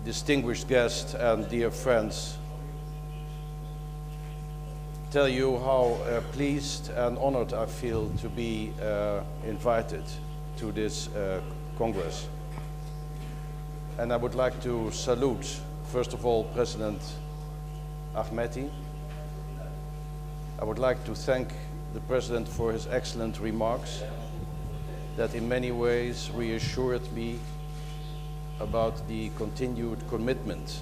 distinguished guests and dear friends, tell you how pleased and honored I feel to be invited to this Congress. And I would like to salute, first of all, President Ahmeti. I would like to thank the President for his excellent remarks that in many ways reassured me about the continued commitment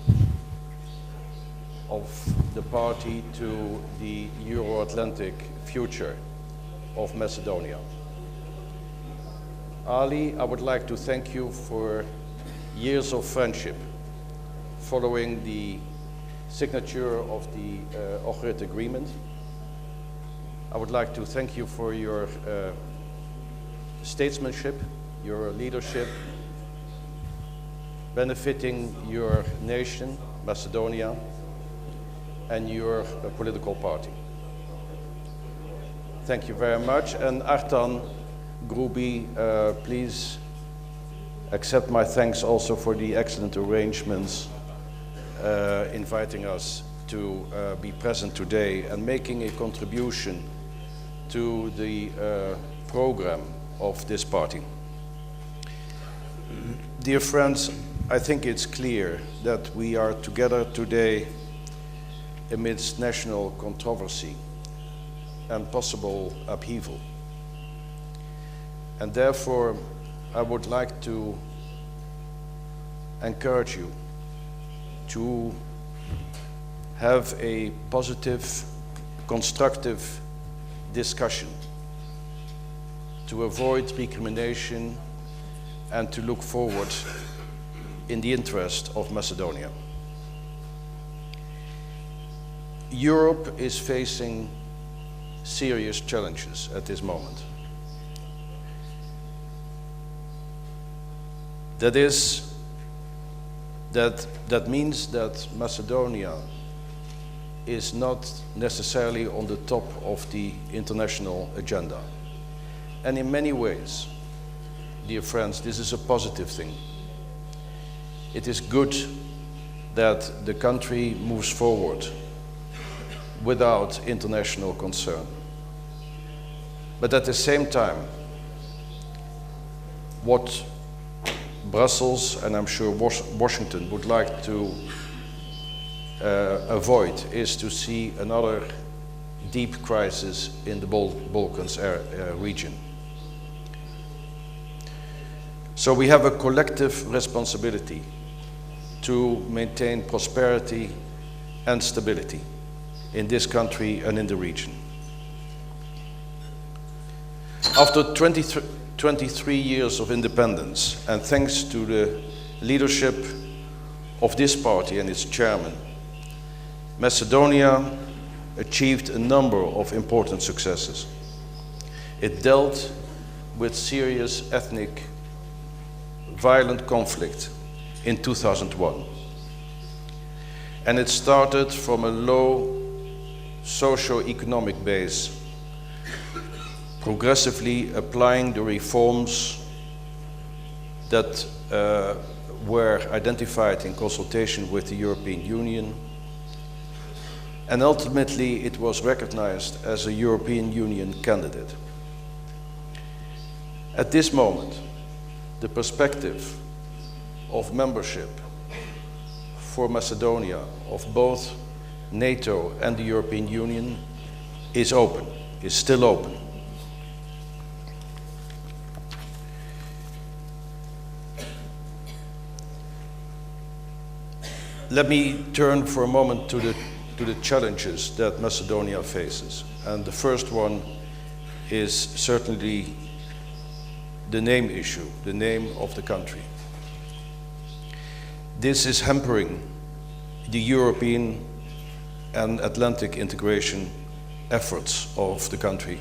of the party to the Euro-Atlantic future of Macedonia. Ali, I would like to thank you for years of friendship following the signature of the Ohrid Agreement. I would like to thank you for your statesmanship, your leadership, benefiting your nation, Macedonia, and your political party. Thank you very much. And Artan Grubi, please accept my thanks also for the excellent arrangements inviting us to be present today and making a contribution to the program of this party. Dear friends, I think it's clear that we are together today amidst national controversy and possible upheaval. And therefore, I would like to encourage you to have a positive, constructive discussion, to avoid recrimination and to look forward in the interest of Macedonia. Europe is facing serious challenges at this moment. That means that Macedonia is not necessarily on the top of the international agenda. And in many ways, dear friends, this is a positive thing. It is good that the country moves forward without international concern. But at the same time, what Brussels, and I'm sure Washington, would like to avoid is to see another deep crisis in the Balkans region. So we have a collective responsibility to maintain prosperity and stability in this country and in the region. After 23 years of independence, and thanks to the leadership of this party and its chairman, Macedonia achieved a number of important successes. It dealt with serious ethnic violent conflict in 2001. And it started from a low socio-economic base, progressively applying the reforms that were identified in consultation with the European Union. And ultimately, it was recognized as a European Union candidate. At this moment, the perspective of membership for Macedonia of both NATO and the European Union is open, is still open. Let me turn for a moment to the challenges that Macedonia faces. And the first one is certainly the name issue, the name of the country. This is hampering the European and Atlantic integration efforts of the country.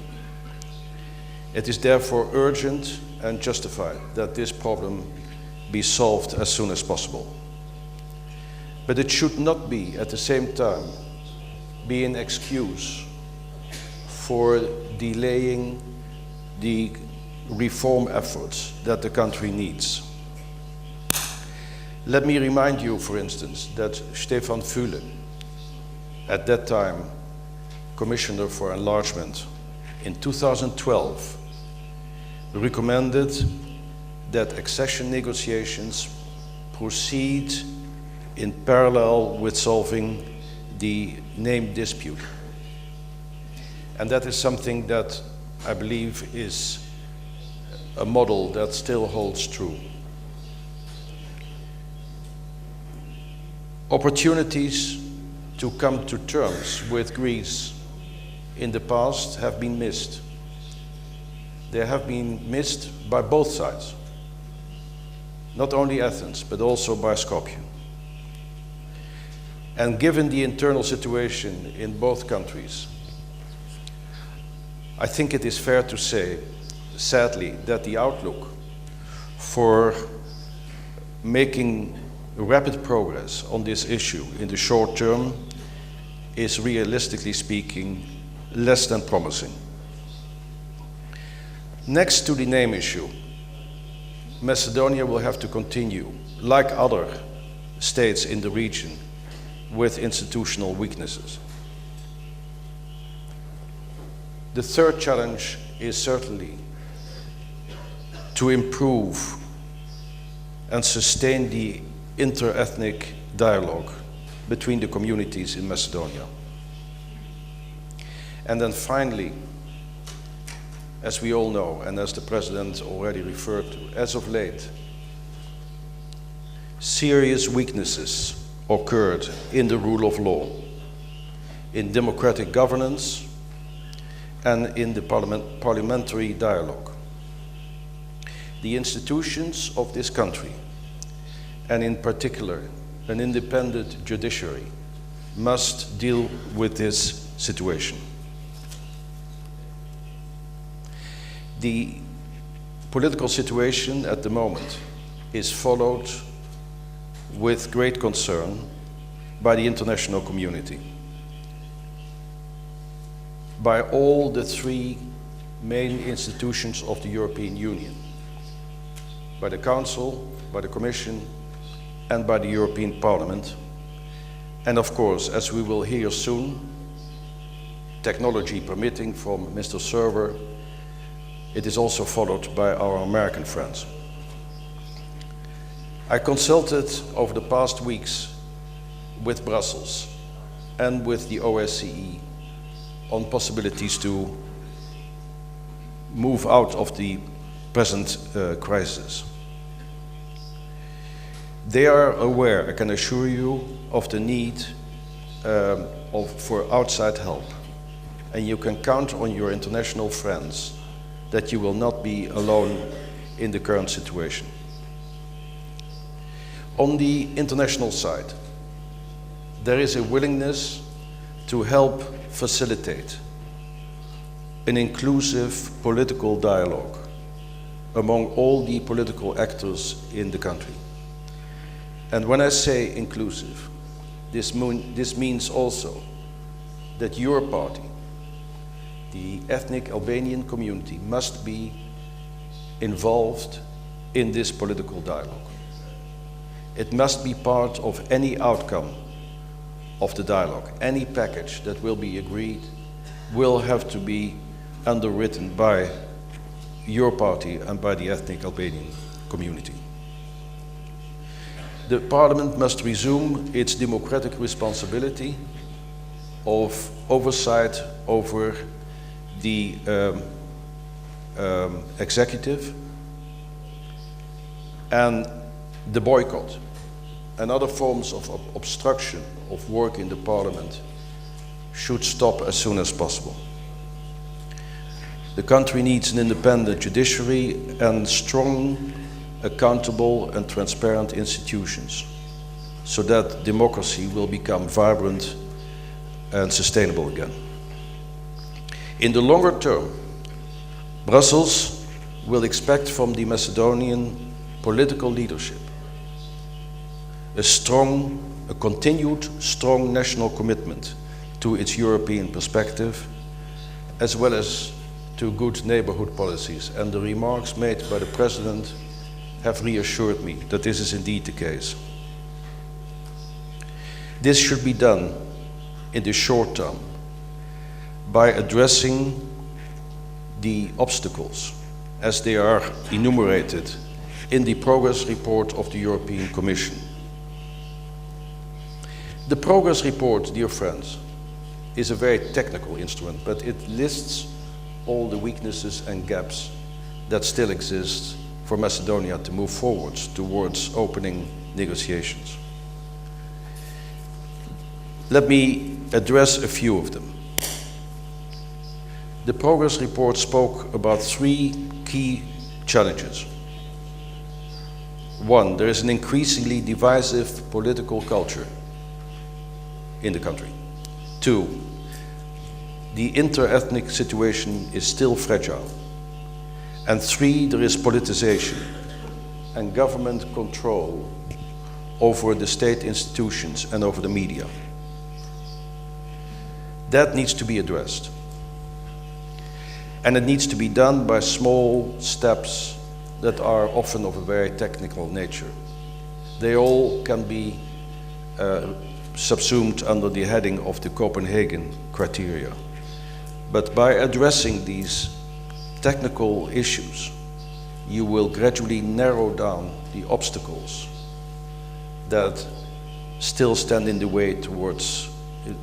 It is therefore urgent and justified that this problem be solved as soon as possible. But it should not be, at the same time, be an excuse for delaying the reform efforts that the country needs. Let me remind you, for instance, that Erwan Fouere, at that time Commissioner for Enlargement, in 2012 recommended that accession negotiations proceed in parallel with solving the name dispute. And that is something that I believe is a model that still holds true. Opportunities to come to terms with Greece in the past have been missed. They have been missed by both sides, not only Athens, but also by Skopje. And given the internal situation in both countries, I think it is fair to say, sadly, that the outlook for making rapid progress on this issue in the short term is, realistically speaking, less than promising. Next to the name issue, Macedonia will have to continue, like other states in the region, with institutional weaknesses. The third challenge is certainly to improve and sustain the inter-ethnic dialogue between the communities in Macedonia. And then finally, as we all know, and as the President already referred to, as of late, serious weaknesses occurred in the rule of law, in democratic governance, and in the parliamentary dialogue. The institutions of this country, and in particular an independent judiciary, must deal with this situation. The political situation at the moment is followed with great concern by the international community, by all the three main institutions of the European Union, by the Council, by the Commission, and by the European Parliament. And of course, as we will hear soon, technology permitting from Mr. Serwer, it is also followed by our American friends. I consulted over the past weeks with Brussels and with the OSCE on possibilities to move out of the present crisis. They are aware, I can assure you, of the need for outside help. And you can count on your international friends that you will not be alone in the current situation. On the international side, there is a willingness to help facilitate an inclusive political dialogue among all the political actors in the country. And when I say inclusive, this means also that your party, the ethnic Albanian community, must be involved in this political dialogue. It must be part of any outcome of the dialogue. Any package that will be agreed will have to be underwritten by your party and by the ethnic Albanian community. The Parliament must resume its democratic responsibility of oversight over the executive, and the boycott and other forms of obstruction of work in the Parliament should stop as soon as possible. The country needs an independent judiciary and strong, accountable and transparent institutions so that democracy will become vibrant and sustainable again. In the longer term, Brussels will expect from the Macedonian political leadership a continued strong national commitment to its European perspective, as well as to good neighborhood policies. And the remarks made by the President have reassured me that this is indeed the case. This should be done in the short term by addressing the obstacles as they are enumerated in the progress report of the European Commission. The progress report, dear friends, is a very technical instrument, but it lists all the weaknesses and gaps that still exist for Macedonia to move forwards towards opening negotiations. Let me address a few of them. The progress report spoke about 3 key challenges. 1, there is an increasingly divisive political culture in the country. 2, the inter-ethnic situation is still fragile. And 3, there is politicization and government control over the state institutions and over the media. That needs to be addressed. And it needs to be done by small steps that are often of a very technical nature. They all can be subsumed under the heading of the Copenhagen criteria. But by addressing these technical issues, you will gradually narrow down the obstacles that still stand in the way towards,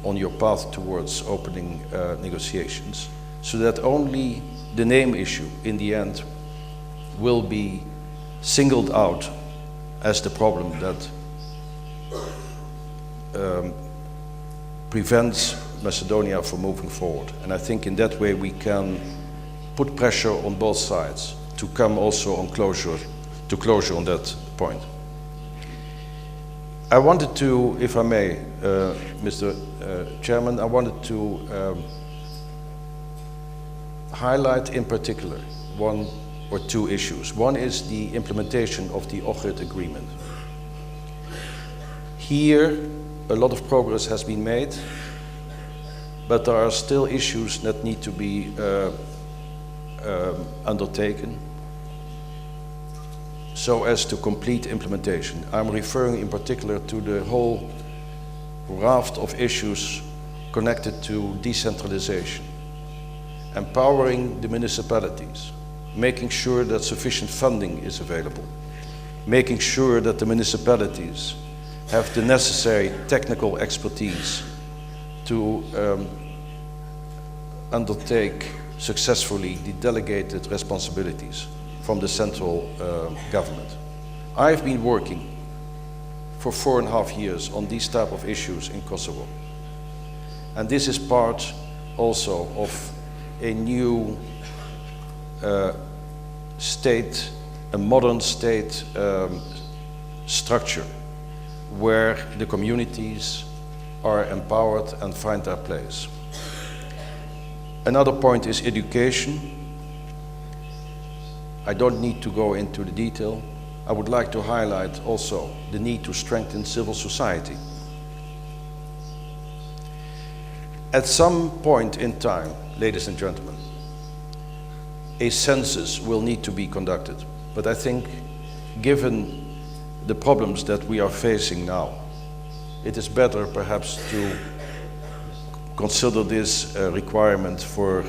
on your path towards opening negotiations, so that only the name issue in the end will be singled out as the problem that prevents Macedonia from moving forward. And I think in that way we can put pressure on both sides to come also on closure on that point. I wanted to, if I may, Mr. Chairman, I wanted to highlight in particular 1 or 2 issues. One is the implementation of the Ohrid Agreement. Here, a lot of progress has been made, but there are still issues that need to be undertaken so as to complete implementation. I'm referring in particular to the whole raft of issues connected to decentralization, empowering the municipalities, making sure that sufficient funding is available, making sure that the municipalities have the necessary technical expertise to undertake successfully the delegated responsibilities from the central government. I've been working for 4.5 years on these type of issues in Kosovo. And this is part also of a new state, a modern state structure where the communities are empowered and find their place. Another point is education. I don't need to go into the detail. I would like to highlight also the need to strengthen civil society. At some point in time, ladies and gentlemen, a census will need to be conducted. But I think, given the problems that we are facing now, it is better perhaps to consider this a requirement for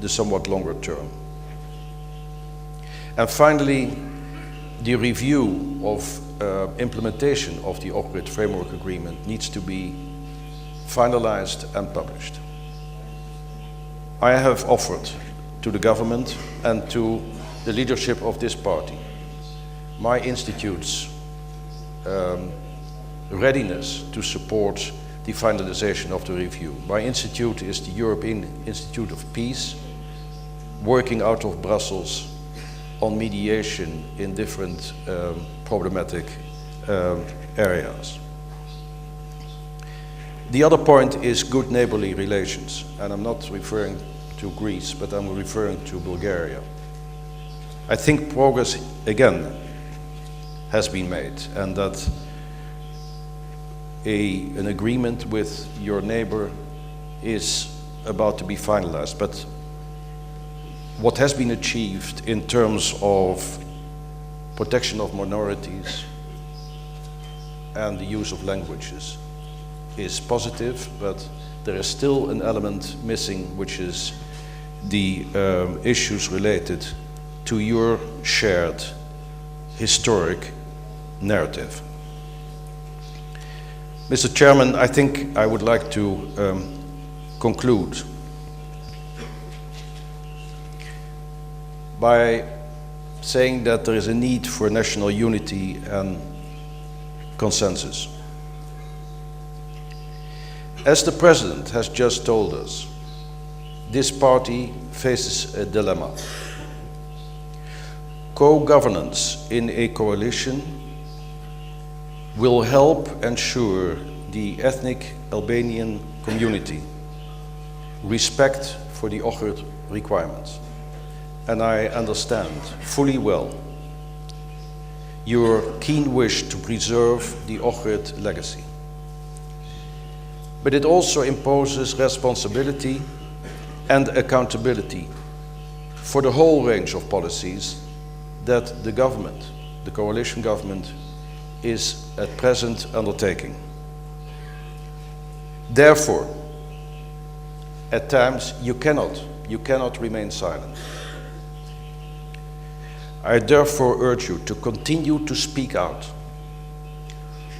the somewhat longer term. And finally, the review of implementation of the Ohrid Framework Agreement needs to be finalized and published. I have offered to the government and to the leadership of this party my institute's readiness to support the finalization of the review. My institute is the European Institute of Peace, working out of Brussels on mediation in different problematic areas. The other point is good neighborly relations, and I'm not referring to Greece, but I'm referring to Bulgaria. I think progress, again, has been made, and that an agreement with your neighbor is about to be finalized. But what has been achieved in terms of protection of minorities, and the use of languages is positive, but there is still an element missing, which is the issues related to your shared historic narrative. Mr. Chairman, I think I would like to conclude by saying that there is a need for national unity and consensus. As the President has just told us, this party faces a dilemma. Co-governance in a coalition will help ensure the ethnic Albanian community respect for the Ohrid requirements. And I understand fully well your keen wish to preserve the Ohrid legacy. But it also imposes responsibility and accountability for the whole range of policies that the government, the coalition government, is at present undertaking. Therefore, at times you cannot remain silent. I therefore urge you to continue to speak out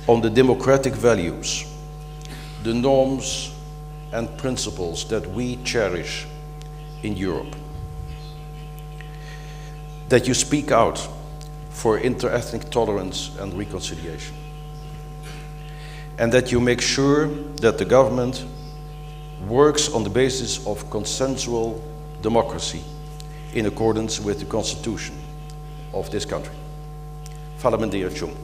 on the democratic values, the norms and principles that we cherish in Europe. That you speak out for inter-ethnic tolerance and reconciliation. And that you make sure that the government works on the basis of consensual democracy in accordance with the constitution of this country. Fala Mendia Chum.